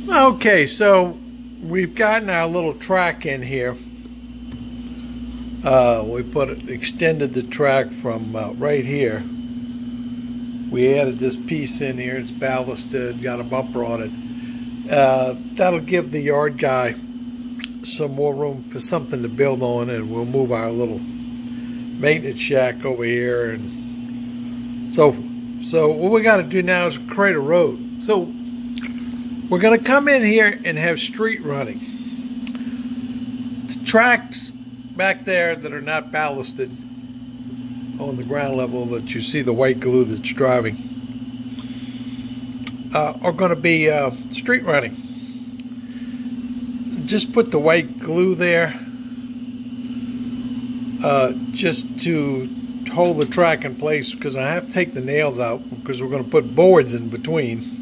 Okay, so we've gotten our little track in here. We extended the track from right here. We added this piece in here. It's ballasted, got a bumper on it. That'll give the yard guy some more room for something to build on, and we'll move our little maintenance shack over here and so what we got to do now is create a road. So we're going to come in here and have street running. The tracks back there that are not ballasted on the ground level that you see the white glue that's driving are going to be street running. Just put the white glue there just to hold the track in place, because I have to take the nails out because we're going to put boards in between.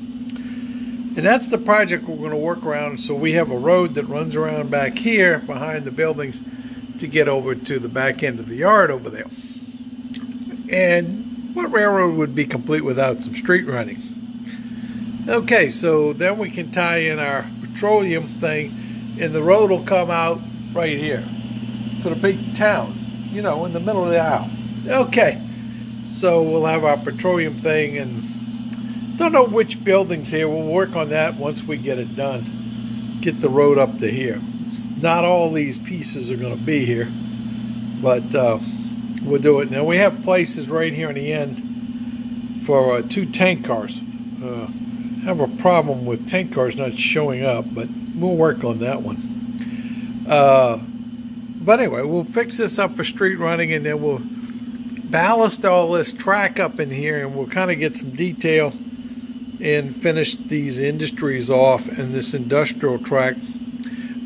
And that's the project we're going to work around. So we have a road that runs around back here behind the buildings to get over to the back end of the yard over there. And what railroad would be complete without some street running? Okay, so then we can tie in our petroleum thing, and the road will come out right here to the big town, you know, in the middle of the aisle. Okay, so we'll have our petroleum thing, and don't know which buildings here. We'll work on that once we get it done. Get the road up to here. Not all these pieces are going to be here, but we'll do it. Now we have places right here in the end for 2 tank cars. I have a problem with tank cars not showing up, but we'll work on that one. But anyway, we'll fix this up for street running, and then we'll ballast all this track up in here, and we'll kind of get some detail and finish these industries off and this industrial track.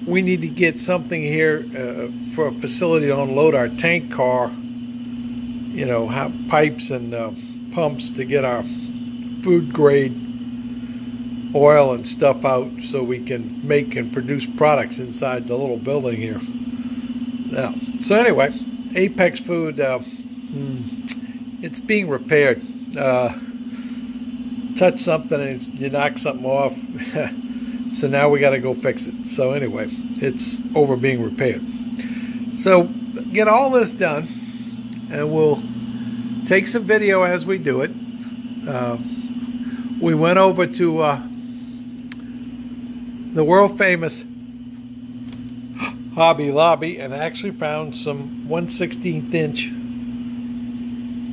We need to get something here for a facility to unload our tank car, you know, pipes and pumps to get our food grade oil and stuff out so we can make and produce products inside the little building here. Now, so anyway, Apex Food, it's being repaired. Touch something and you knock something off. So now we got to go fix it. So anyway, it's over being repaired. So get all this done, and we'll take some video as we do it. We went over to the world famous Hobby Lobby and actually found some 1/16 inch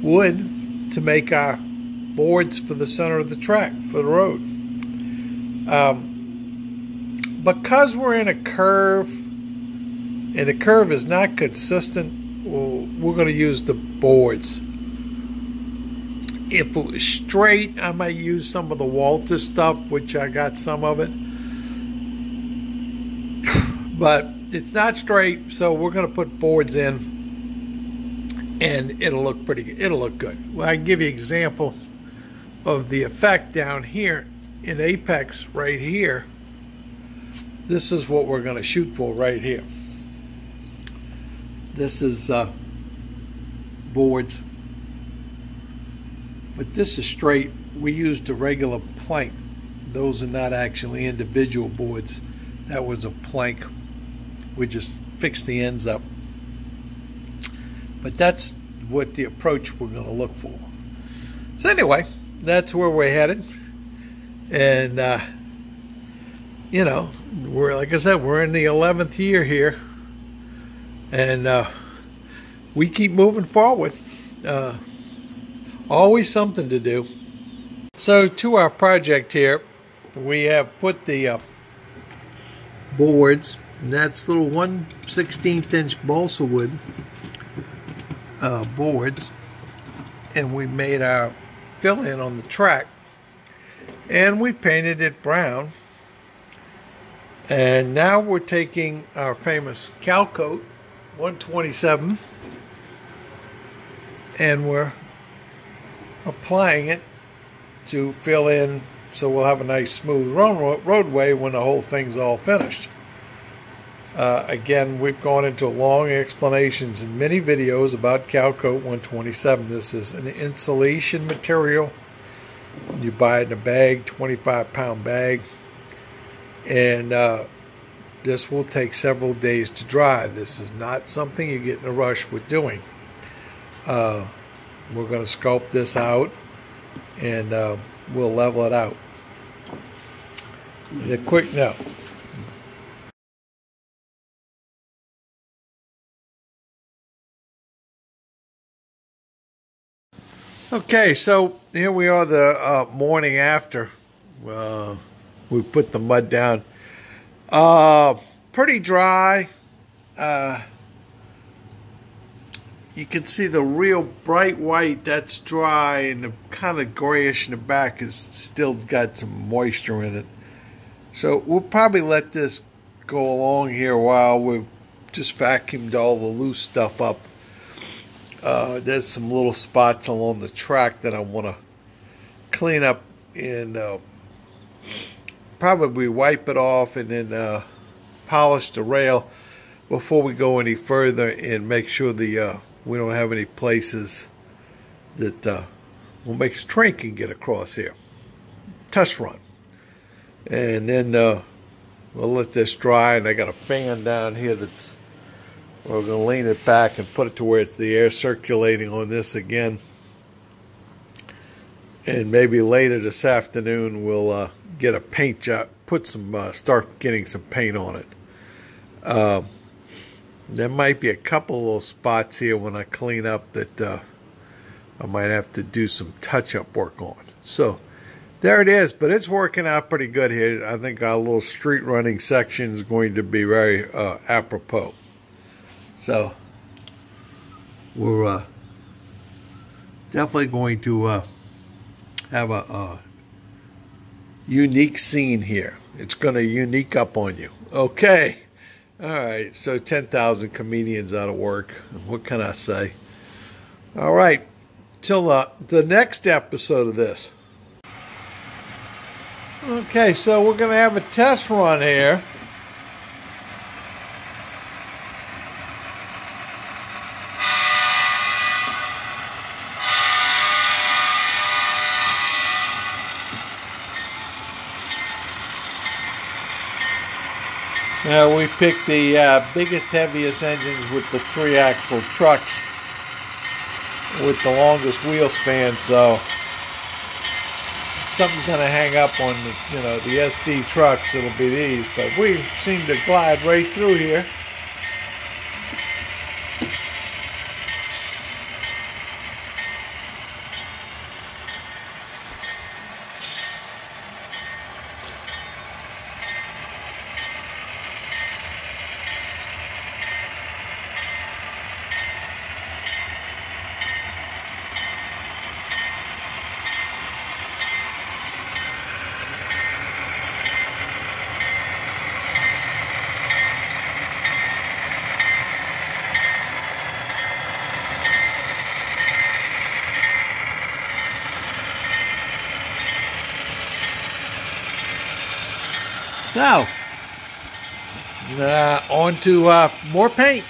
wood to make our boards for the center of the track for the road. Because we're in a curve and the curve is not consistent, we're going to use the boards. If it was straight, I might use some of the Walter stuff, which I got some of it. But it's not straight, so we're going to put boards in, and it'll look pretty good. It'll look good. Well, I can give you an example of the effect down here in Apex right here. This is what we're going to shoot for right here. This is boards, but this is straight. We used a regular plank. Those are not actually individual boards. That was a plank. We just fixed the ends up. But that's what the approach we're going to look for. So anyway, that's where we're headed. And you know, we're, like I said, we're in the 11th year here, and we keep moving forward. Always something to do. So to our project here, we have put the boards, and that's little 1/16 inch balsa wood boards, and we made our fill in on the track, and we painted it brown. And now we're taking our famous Calcoat 127 and we're applying it to fill in, so we'll have a nice smooth roadway when the whole thing's all finished. Again, we've gone into long explanations in many videos about Calcoat 127. This is an insulation material. You buy it in a bag, 25-pound bag. And this will take several days to dry. This is not something you get in a rush with doing. We're going to sculpt this out, and we'll level it out. A quick note. Okay, so here we are the morning after. We put the mud down. Pretty dry. You can see the real bright white, that's dry, and the kind of grayish in the back is still got some moisture in it. So we'll probably let this go along here while we just vacuumed all the loose stuff up. There's some little spots along the track that I want to clean up and probably wipe it off and then polish the rail before we go any further and make sure the we don't have any places that will make a train can get across here. Test run. And then we'll let this dry, and I got a fan down here that's, we're going to lean it back and put it to where it's the air circulating on this again. And maybe later this afternoon we'll get a paint job, put some, start getting some paint on it. There might be a couple of little spots here when I clean up that I might have to do some touch-up work on. So there it is, but it's working out pretty good here. I think our little street running section is going to be very apropos. So we're definitely going to have a unique scene here. It's going to unique up on you. Okay. All right. So 10,000 comedians out of work. What can I say? All right. Till the next episode of this. Okay. So we're going to have a test run here. Now we picked the biggest, heaviest engines with the 3-axle trucks with the longest wheel span, so something's going to hang up on the SD trucks. It'll be these, but we seem to glide right through here. So, on to more paint.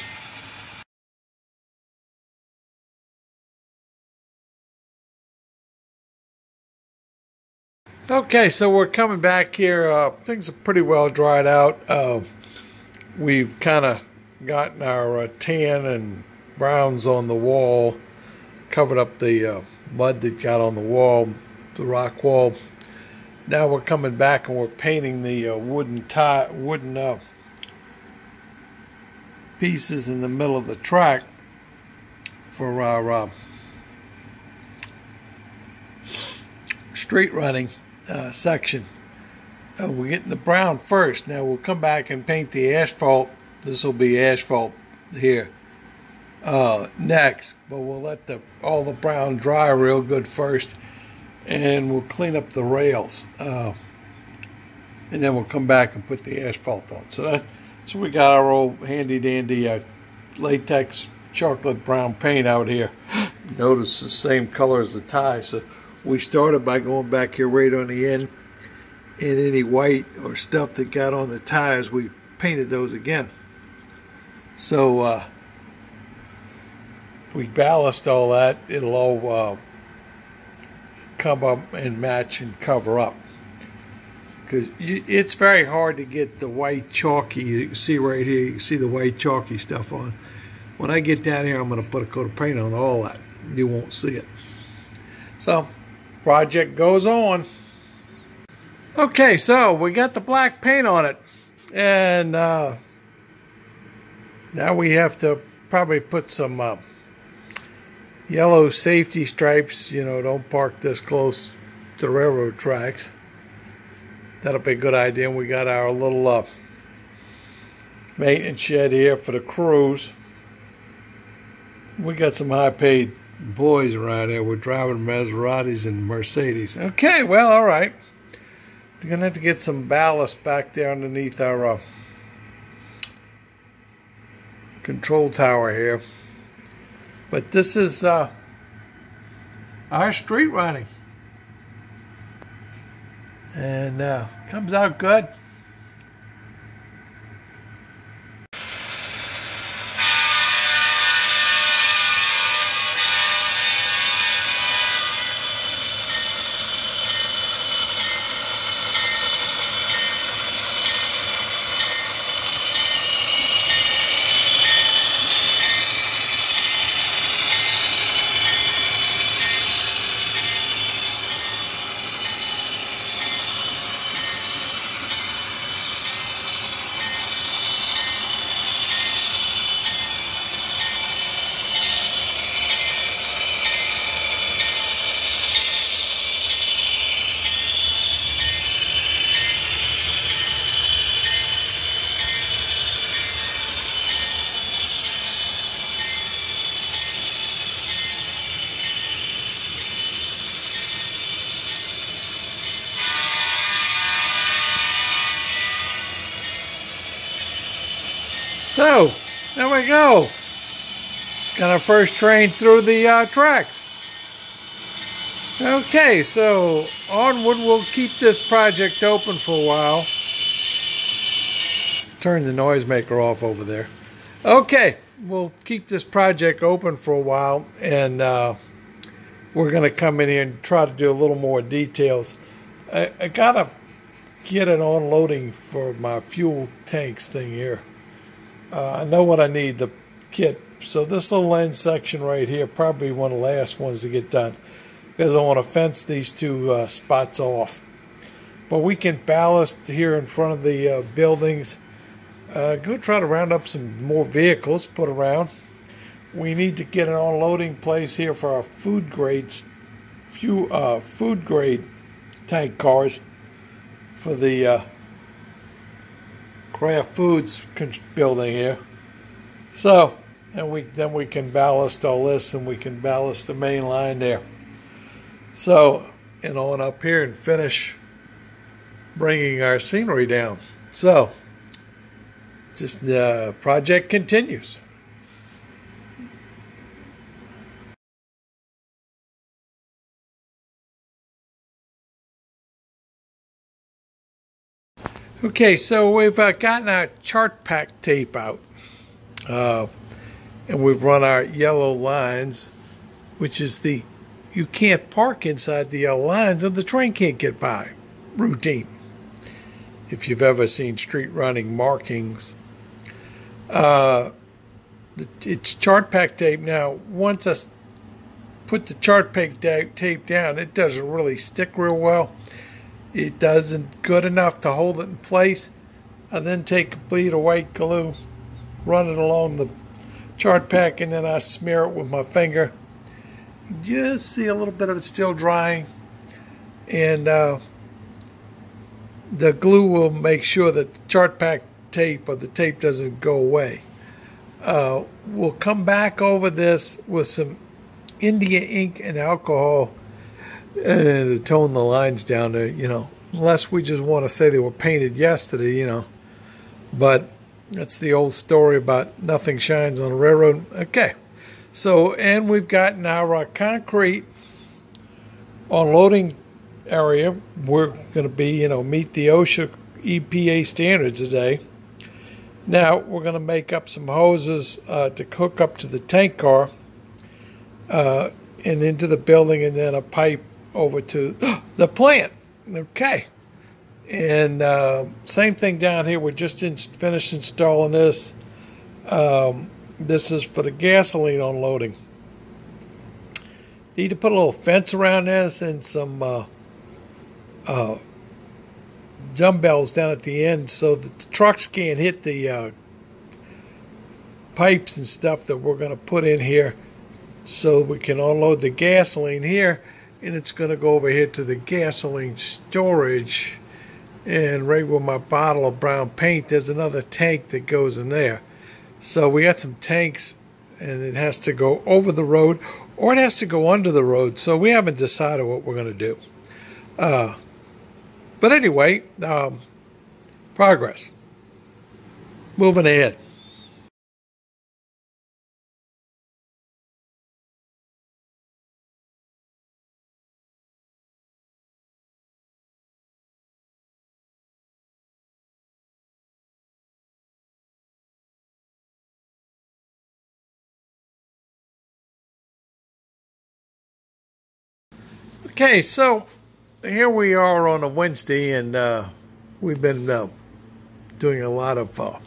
Okay, so we're coming back here. Things are pretty well dried out. We've kind of gotten our tan and browns on the wall, covered up the mud that got on the wall, the rock wall. Now we're coming back and we're painting the wooden pieces in the middle of the track for our street running section. We're getting the brown first. Now we'll come back and paint the asphalt. This will be asphalt here next, but we'll let all the brown dry real good first. And we'll clean up the rails, and then we'll come back and put the asphalt on. So we got our old handy dandy latex chocolate brown paint out here. Notice the same color as the tie. So we started by going back here right on the end, and any white or stuff that got on the tires, we painted those again. So we ballast all that. It'll all come up and match and cover up, because it's very hard to get the white chalky. You can see right here, you can see the white chalky stuff on. When I get down here, I'm going to put a coat of paint on all that. You won't see it. So, project goes on. Okay, so we got the black paint on it. And now we have to probably put some yellow safety stripes. You know, don't park this close to the railroad tracks. That'll be a good idea. And we got our little maintenance shed here for the crews. We got some high-paid boys around here. We're driving Maseratis and Mercedes. Okay, well, all right. We're going to have to get some ballast back there underneath our control tower here. But this is our street running. And comes out good. So, there we go. Got our first train through the tracks. Okay, so onward, we'll keep this project open for a while. Turn the noisemaker off over there. Okay, we'll keep this project open for a while, and we're going to come in here and try to do a little more details. I got to get an unloading for my fuel tanks thing here. I know what I need, the kit. So this little end section right here, probably one of the last ones to get done, because I want to fence these two spots off. But we can ballast here in front of the buildings. Go try to round up some more vehicles, put around. We need to get an unloading place here for our food grade tank cars for the Kraft Foods building here. So, and then we can ballast all this, and we can ballast the main line there. So, and on up here and finish bringing our scenery down. So, just the project continues. Okay, so we've gotten our chart pack tape out, and we've run our yellow lines, which is the you can't park inside the yellow lines or the train can't get by routine. If you've ever seen street running markings, it's chart pack tape. Now, once I put the chart pack tape down, it doesn't really stick real well. It doesn't good enough to hold it in place. I then take a bleed of white glue, run it along the chart pack, and then I smear it with my finger. Just see a little bit of it still drying, and the glue will make sure that the chart pack tape or the tape doesn't go away. We'll come back over this with some India ink and alcohol to tone the lines down there, you know, unless we just want to say they were painted yesterday, you know. But that's the old story about nothing shines on a railroad. Okay, so, and we've gotten our concrete unloading area. We're going to be, you know, meet the OSHA EPA standards today. Now we're going to make up some hoses to hook up to the tank car and into the building, and then a pipe over to the plant. Okay, And same thing down here. We're just finished installing this. This is for the gasoline unloading. Need to put a little fence around this and some dumbbells down at the end so that the trucks can't hit the pipes and stuff that we're going to put in here, so we can unload the gasoline here, and it's going to go over here to the gasoline storage. And right with my bottle of brown paint, there's another tank that goes in there. So we got some tanks, and it has to go over the road or it has to go under the road. So we haven't decided what we're going to do. But anyway, progress. Moving ahead. Okay, so here we are on a Wednesday, and we've been doing a lot of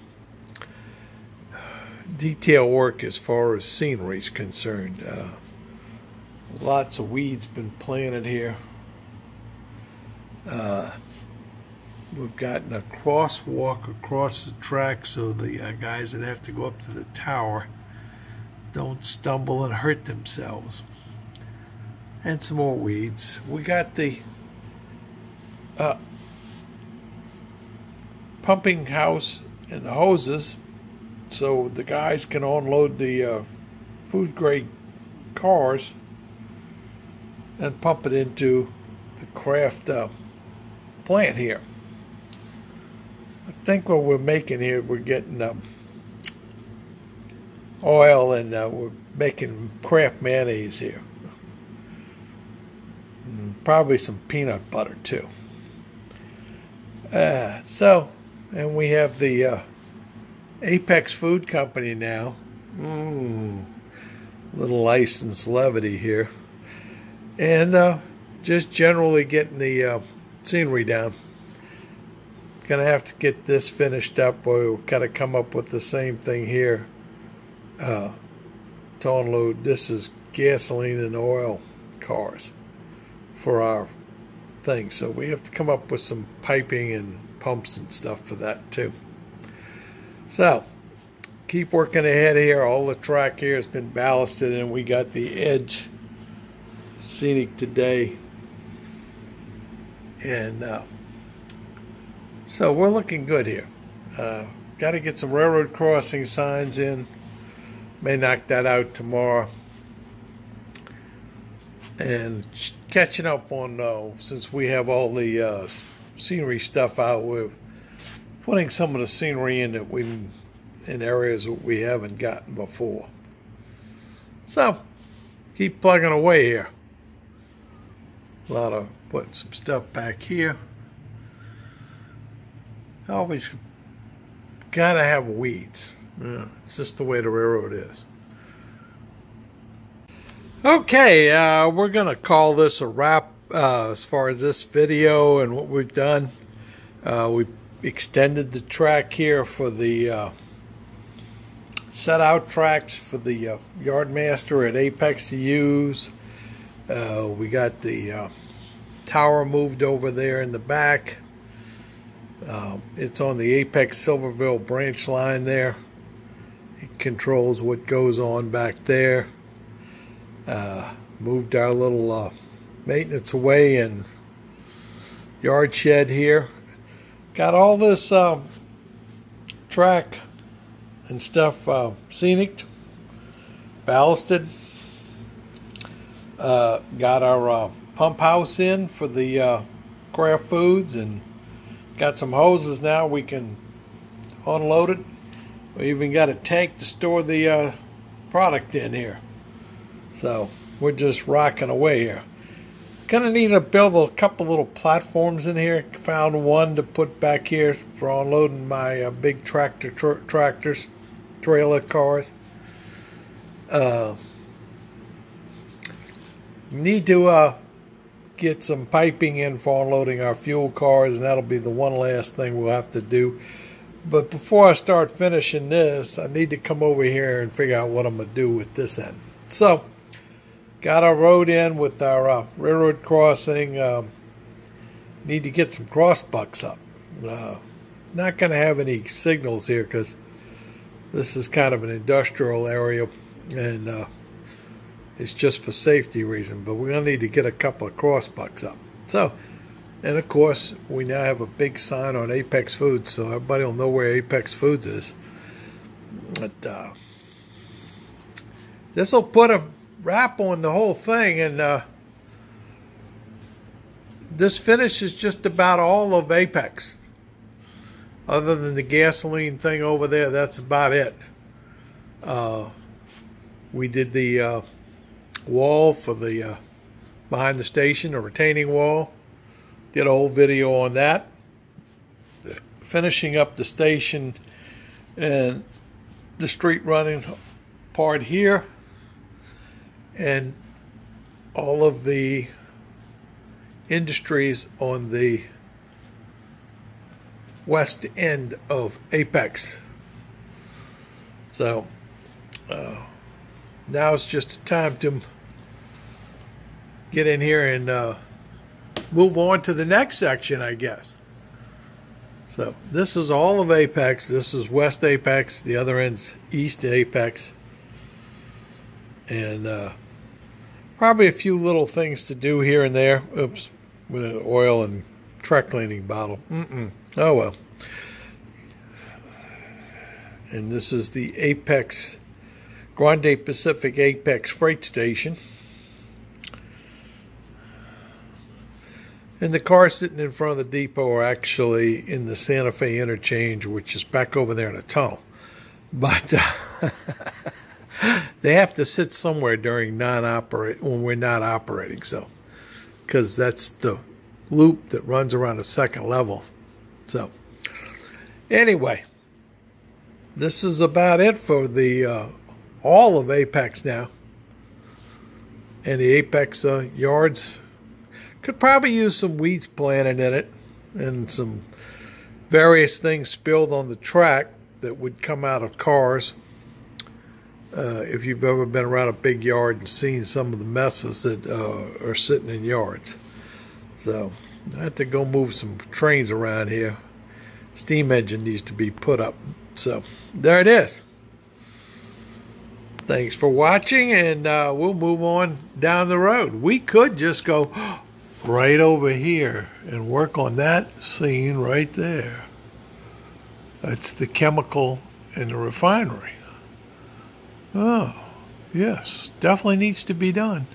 detail work as far as scenery is concerned. Lots of weeds been planted here. We've gotten a crosswalk across the track so the guys that have to go up to the tower don't stumble and hurt themselves. And some more weeds. We got the pumping house and the hoses so the guys can unload the food grade cars and pump it into the craft plant here. I think what we're making here, we're getting oil, and we're making Kraft mayonnaise here. Probably some peanut butter too. And we have the Apex Food Company now. Little license levity here. And just generally getting the scenery down. Gonna have to get this finished up, or we'll kind of come up with the same thing here to unload. This is gasoline and oil cars for our thing, so we have to come up with some piping and pumps and stuff for that too. So keep working ahead here. All the track here has been ballasted, and we got the edge scenic today, and so we're looking good here. Got to get some railroad crossing signs in. May knock that out tomorrow. And catching up on, since we have all the scenery stuff out, we're putting some of the scenery in that in areas that we haven't gotten before. So keep plugging away here. A lot of putting some stuff back here. Always gotta have weeds. Yeah, it's just the way the railroad is. Okay, we're going to call this a wrap as far as this video and what we've done. We extended the track here for the set out tracks for the Yardmaster at Apex to use. We got the tower moved over there in the back. It's on the Apex Silverville branch line there. It controls what goes on back there. Moved our little maintenance away and yard shed here. Got all this track and stuff scenic, ballasted. Got our pump house in for the Kraft Foods, and got some hoses now we can unload it. We even got a tank to store the product in here. So we're just rocking away here. Gonna need to build a couple little platforms in here. Found one to put back here for unloading my big tractors, trailer cars. Need to get some piping in for unloading our fuel cars, and that'll be the one last thing we'll have to do. But before I start finishing this, I need to come over here and figure out what I'm going to do with this end. So, got our road in with our railroad crossing. Need to get some cross bucks up. Not going to have any signals here because this is kind of an industrial area, and it's just for safety reason. But we're going to need to get a couple of cross bucks up. So, and of course, we now have a big sign on Apex Foods, so everybody will know where Apex Foods is. But this will put a wrap on the whole thing, and this finish is just about all of Apex. Other than the gasoline thing over there, that's about it. We did the wall for the behind the station, a retaining wall. Did a whole video on that. Finishing up the station and the street running part here, and all of the industries on the west end of Apex. So now it's just time to get in here and move on to the next section, I guess. So this is all of Apex. This is West Apex. The other end's East Apex. And probably a few little things to do here and there. Oops, with an oil and truck cleaning bottle. Oh well. And this is the Apex, Grande Pacific Apex Freight Station. And the cars sitting in front of the depot are actually in the Santa Fe interchange, which is back over there in a tunnel. But they have to sit somewhere during when we're not operating, so because that's the loop that runs around the second level. So anyway, this is about it for the all of Apex now, and the Apex yards. Could probably use some weeds planted in it and some various things spilled on the track that would come out of cars. If you've ever been around a big yard and seen some of the messes that are sitting in yards. So I have to go move some trains around here. Steam engine needs to be put up. So there it is. Thanks for watching, and we'll move on down the road. We could just go right over here and work on that scene right there. That's the chemical in the refinery. Oh, yes, definitely needs to be done.